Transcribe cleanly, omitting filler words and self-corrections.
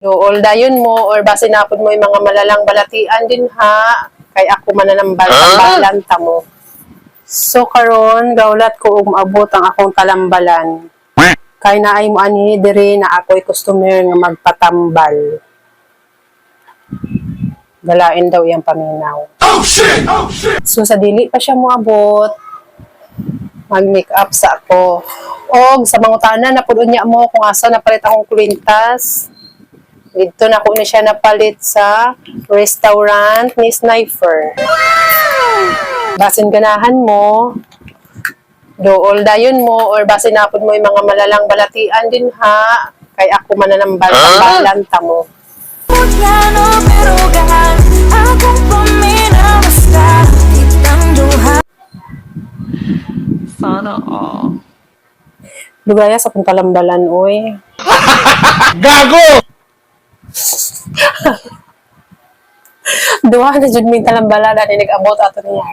Dool dayon mo or base napod mo yung mga malalang balatian din ha. Kay ako mananambal-tambalan ta mo. So karon gawlat ko og maabot ang akong talambalan. Kay naay mo ani diri na ako'y customer nga magpatambal. Galain daw iyang paminaw. Oh shit! Oh shit! So sa dili pa siya moabot, mag-make up sa ako. Og sa mangutana napud unya mo kung asa napalit akong kwintas. Dito na ko ni siya napalit sa restaurant ni Sniper. Basin ganahan mo, dool dayon mo, or basin napod mo yung mga malalang balatian din ha. Kay ako mananambal-tambalan ta mo. Sana all. Lugaya sa kong talambalan, oy. Gago! Duha na jud mi talambalan na nag-abot ato niya.